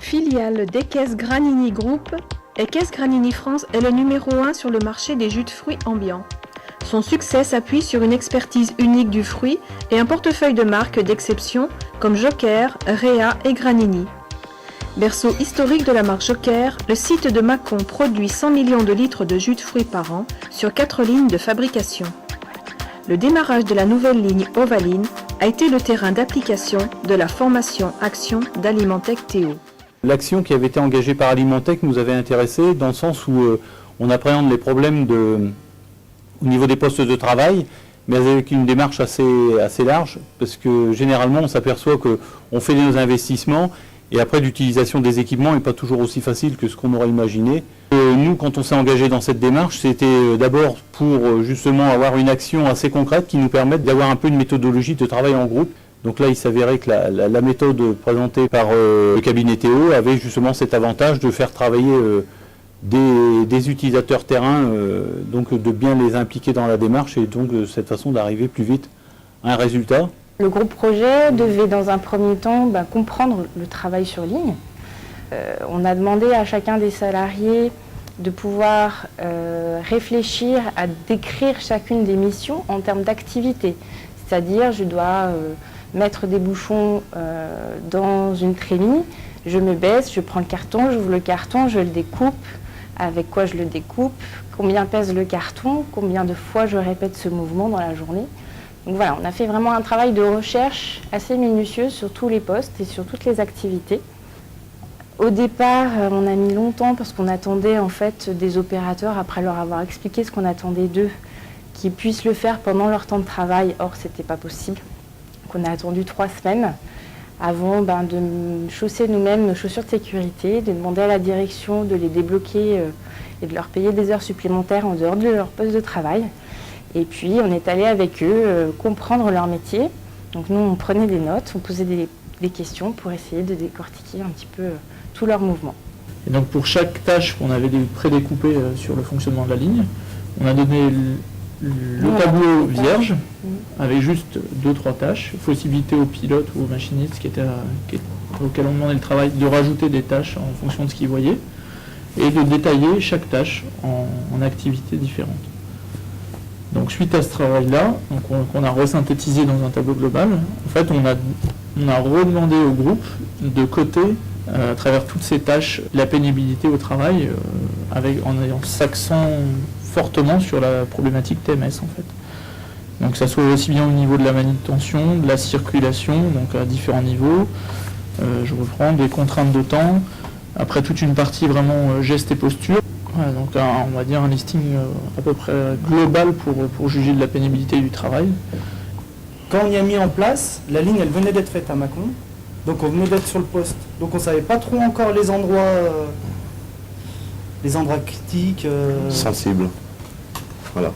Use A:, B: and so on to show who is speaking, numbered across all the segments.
A: Filiale d'Ekes Granini Group, Ekes Granini France est le numéro 1 sur le marché des jus de fruits ambiants. Son succès s'appuie sur une expertise unique du fruit et un portefeuille de marques d'exception comme Joker, Réa et Granini. Berceau historique de la marque Joker, le site de Mâcon produit 100 millions de litres de jus de fruits par an sur 4 lignes de fabrication. Le démarrage de la nouvelle ligne Ovaline a été le terrain d'application de la formation Action d'Alimentec Théo.
B: L'action qui avait été engagée par Alimentec nous avait intéressé dans le sens où on appréhende les problèmes au niveau des postes de travail, mais avec une démarche assez large, parce que généralement on s'aperçoit qu'on fait nos investissements et après l'utilisation des équipements n'est pas toujours aussi facile que ce qu'on aurait imaginé. Nous, quand on s'est engagé dans cette démarche, c'était d'abord pour justement avoir une action assez concrète qui nous permette d'avoir un peu une méthodologie de travail en groupe. Donc là, il s'avérait que la méthode présentée par le cabinet Théo avait justement cet avantage de faire travailler des utilisateurs terrain, donc de bien les impliquer dans la démarche et donc de cette façon d'arriver plus vite à un résultat.
C: Le groupe projet devait dans un premier temps comprendre le travail sur ligne. On a demandé à chacun des salariés de pouvoir réfléchir à décrire chacune des missions en termes d'activité. C'est-à-dire, je dois mettre des bouchons dans une trémie, je me baisse, je prends le carton, j'ouvre le carton, je le découpe, avec quoi je le découpe, combien pèse le carton, combien de fois je répète ce mouvement dans la journée. Donc voilà, on a fait vraiment un travail de recherche assez minutieux sur tous les postes et sur toutes les activités. Au départ, on a mis longtemps parce qu'on attendait en fait des opérateurs, après leur avoir expliqué ce qu'on attendait d'eux, qu'ils puissent le faire pendant leur temps de travail. Or, ce n'était pas possible. Donc on a attendu 3 semaines avant de chausser nous-mêmes nos chaussures de sécurité, de demander à la direction de les débloquer et de leur payer des heures supplémentaires en dehors de leur poste de travail. Et puis on est allé avec eux comprendre leur métier. Donc nous on prenait des notes, on posait des questions pour essayer de décortiquer un petit peu tous leurs mouvements.
D: Et donc pour chaque tâche qu'on avait prédécoupée sur le fonctionnement de la ligne, on a donné le tableau vierge avec juste 2-3 tâches, possibilité aux pilotes ou aux machinistes auxquels on demandait le travail de rajouter des tâches en fonction de ce qu'ils voyaient et de détailler chaque tâche en activités différentes. Donc suite à ce travail-là, qu'on a resynthétisé dans un tableau global, en fait on a redemandé au groupe de coter à travers toutes ces tâches la pénibilité au travail en s'axant fortement sur la problématique TMS en fait. Donc que ça soit aussi bien au niveau de la manutention, de la circulation, donc à différents niveaux, je reprends des contraintes de temps, après toute une partie vraiment gestes et postures. Voilà, donc on va dire un listing à peu près global pour juger de la pénibilité du travail.
E: Quand on y a mis en place, la ligne elle venait d'être faite à Mâcon, donc on venait d'être sur le poste. Donc on ne savait pas trop encore les endroits critiques.
F: Sensibles. Voilà.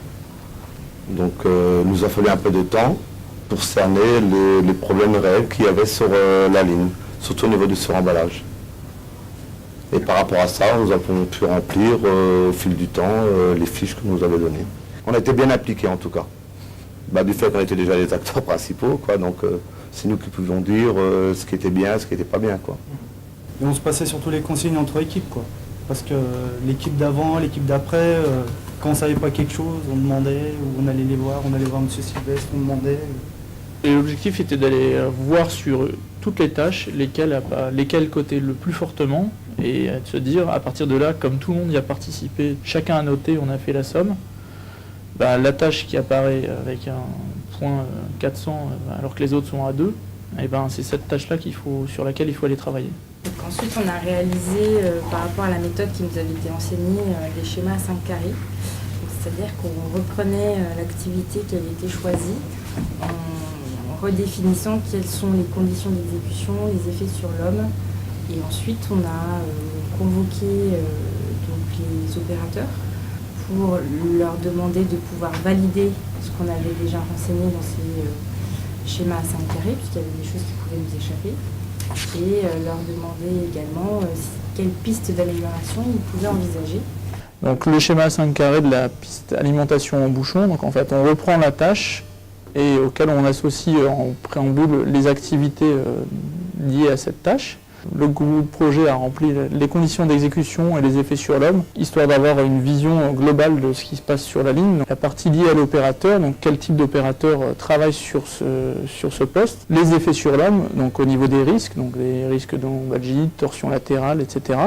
F: Donc il nous a fallu un peu de temps pour cerner les problèmes réels qu'il y avait sur la ligne, surtout au niveau du suremballage. Et par rapport à ça, nous avons pu remplir au fil du temps les fiches que nous avait données. On a été bien impliqués en tout cas. Du fait qu'on était déjà les acteurs principaux, quoi, donc c'est nous qui pouvions dire ce qui était bien, ce qui n'était pas bien, quoi.
E: Et on se passait surtout les consignes entre équipes, quoi. Parce que l'équipe d'avant, l'équipe d'après, quand on ne savait pas quelque chose, on demandait, ou on allait les voir, on allait voir M. Sylvestre, on demandait.
D: Et l'objectif était d'aller voir sur toutes les tâches, lesquelles cotaient le plus fortement, et de se dire, à partir de là, comme tout le monde y a participé, chacun a noté, on a fait la somme, la tâche qui apparaît avec un point 400 alors que les autres sont à 2, c'est cette tâche-là sur laquelle il faut aller travailler.
C: Donc ensuite, on a réalisé, par rapport à la méthode qui nous avait été enseignée, des schémas à 5 carrés. C'est-à-dire qu'on reprenait l'activité qui avait été choisie en redéfinissant quelles sont les conditions d'exécution, les effets sur l'homme. Et ensuite, on a convoqué donc les opérateurs pour leur demander de pouvoir valider ce qu'on avait déjà renseigné dans ces schémas à 5 carrés, puisqu'il y avait des choses qui pouvaient nous échapper, et leur demander également quelles pistes d'amélioration ils pouvaient envisager.
D: Donc le schéma à 5 carrés de la piste alimentation en bouchon, donc en fait on reprend la tâche et auquel on associe en préambule les activités liées à cette tâche. Le projet a rempli les conditions d'exécution et les effets sur l'homme, histoire d'avoir une vision globale de ce qui se passe sur la ligne. La partie liée à l'opérateur, donc quel type d'opérateur travaille sur ce poste. Les effets sur l'homme, donc au niveau des risques, donc les risques d'embalgite, torsion latérale, etc.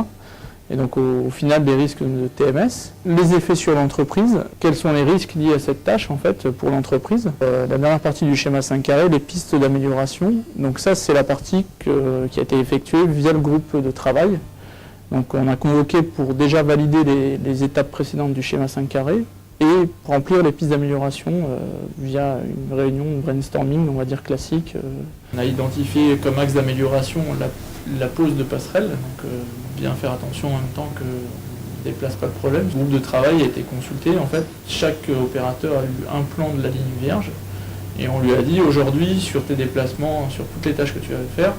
D: Et donc au final des risques de TMS. Les effets sur l'entreprise, quels sont les risques liés à cette tâche en fait pour l'entreprise. La dernière partie du schéma 5 carrés, les pistes d'amélioration. Donc ça c'est la partie qui a été effectuée via le groupe de travail. Donc on a convoqué pour déjà valider les étapes précédentes du schéma 5 carrés et remplir les pistes d'amélioration via une réunion de brainstorming, on va dire classique. On a identifié comme axe d'amélioration la pose de passerelle, donc bien faire attention en même temps que ne déplace pas le problème. Le groupe de travail a été consulté, en fait, chaque opérateur a eu un plan de la ligne vierge et on lui a dit aujourd'hui sur tes déplacements, sur toutes les tâches que tu vas faire,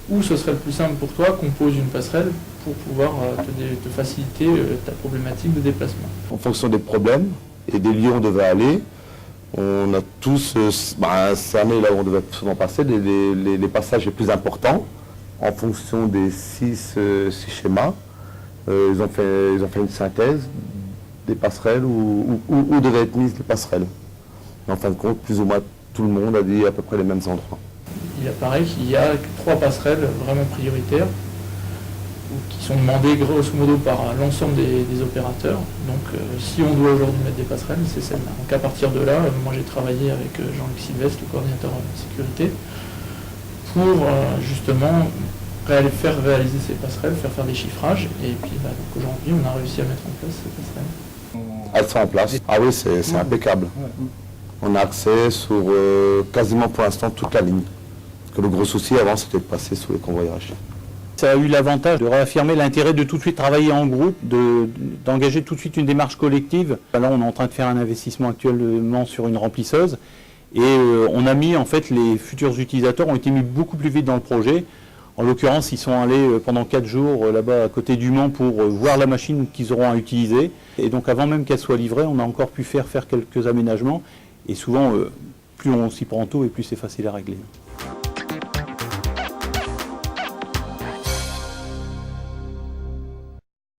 D: où ce serait le plus simple pour toi qu'on pose une passerelle pour pouvoir te faciliter ta problématique de déplacement.
F: En fonction des problèmes et des lieux où on devait aller, on a tous cerné là où on devait souvent passer les passages les plus importants en fonction des 6 schémas. Ils ont fait une synthèse des passerelles où devaient être mises les passerelles. Et en fin de compte, plus ou moins tout le monde a dit à peu près les mêmes endroits.
D: Il apparaît qu'il y a 3 passerelles vraiment prioritaires qui sont demandées grosso modo par l'ensemble des opérateurs. Donc si on doit aujourd'hui mettre des passerelles, c'est celle-là. Donc à partir de là, moi j'ai travaillé avec Jean-Luc Sylvestre, le coordinateur sécurité, pour justement faire réaliser ces passerelles, faire des chiffrages. Et puis donc aujourd'hui, on a réussi à mettre en place ces passerelles.
F: Elles sont en place. Ah oui, c'est impeccable. On a accès sur quasiment pour l'instant toute la ligne. Parce que le gros souci avant, c'était de passer sous les convoyages.
B: Ça a eu l'avantage de réaffirmer l'intérêt de tout de suite travailler en groupe, d'engager tout de suite une démarche collective. Là, on est en train de faire un investissement actuellement sur une remplisseuse et on a mis, en fait, les futurs utilisateurs ont été mis beaucoup plus vite dans le projet. En l'occurrence, ils sont allés pendant 4 jours là-bas à côté du Mans pour voir la machine qu'ils auront à utiliser. Et donc avant même qu'elle soit livrée, on a encore pu faire quelques aménagements. Et souvent, plus on s'y prend tôt et plus c'est facile à régler.